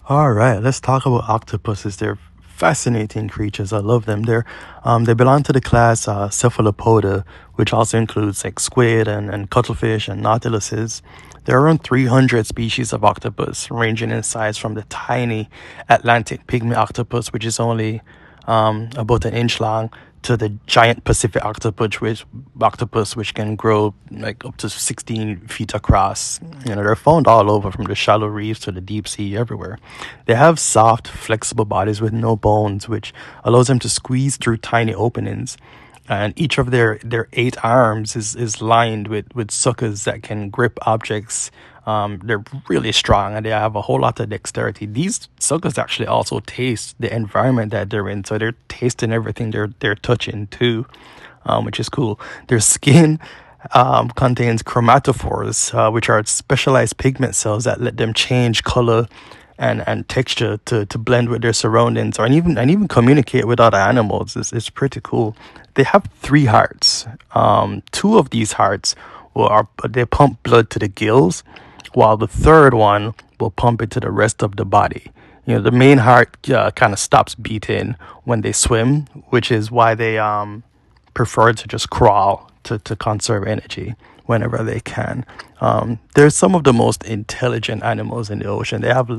All right, let's talk about octopuses. They're fascinating creatures. I love them. They belong to the class Cephalopoda, which also includes like squid and cuttlefish and nautiluses. There are around 300 species of octopus, ranging in size from the tiny Atlantic pygmy octopus, which is only about an inch long, to the giant Pacific octopus, which can grow like up to 16 feet across. They're found all over, from the shallow reefs to the deep sea, everywhere. They have soft, flexible bodies with no bones, which allows them to squeeze through tiny openings. And each of their eight arms is lined with suckers that can grip objects. They're really strong and they have a whole lot of dexterity. These suckers actually also taste the environment that they're in, so they're tasting everything they're touching too, which is cool. Their skin contains chromatophores, which are specialized pigment cells that let them change color and texture to blend with their surroundings, or and even communicate with other animals. It's pretty cool. They have three hearts. Two of these hearts they pump blood to the gills, while the third one will pump it to the rest of the body. The main heart kind of stops beating when they swim, which is why they prefer to just crawl to conserve energy whenever they can. They're some of the most intelligent animals in the ocean. They have a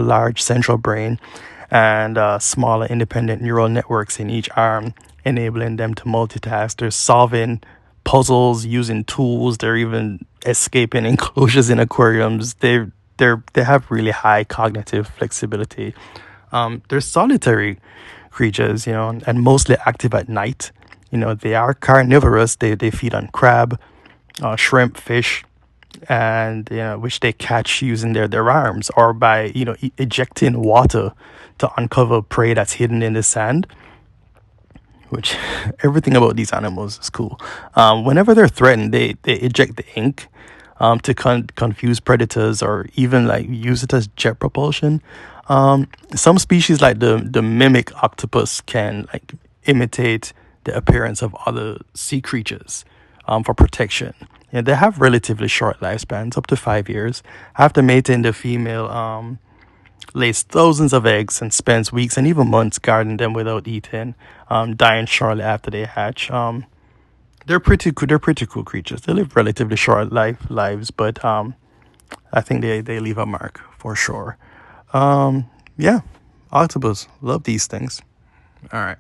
large central brain and smaller independent neural networks in each arm, enabling them to multitask. They're solving puzzles using tools. They're even escaping enclosures in aquariums. They have really high cognitive flexibility. They're solitary creatures, and mostly active at night. They are carnivorous. They feed on crab, shrimp, fish, and which they catch using their arms, or by ejecting water to uncover prey that's hidden in the sand. Which everything about these animals is cool. Whenever they're threatened, they eject the ink to confuse predators, or even like use it as jet propulsion. Some species like the mimic octopus can like imitate the appearance of other sea creatures for protection. They have relatively short lifespans, up to 5 years. After mating, the female lays thousands of eggs and spends weeks and even months guarding them without eating, dying shortly after they hatch. They're pretty cool. They're pretty cool creatures. They live relatively short lives, but I think they leave a mark for sure. Yeah, octopus. Love these things. All right.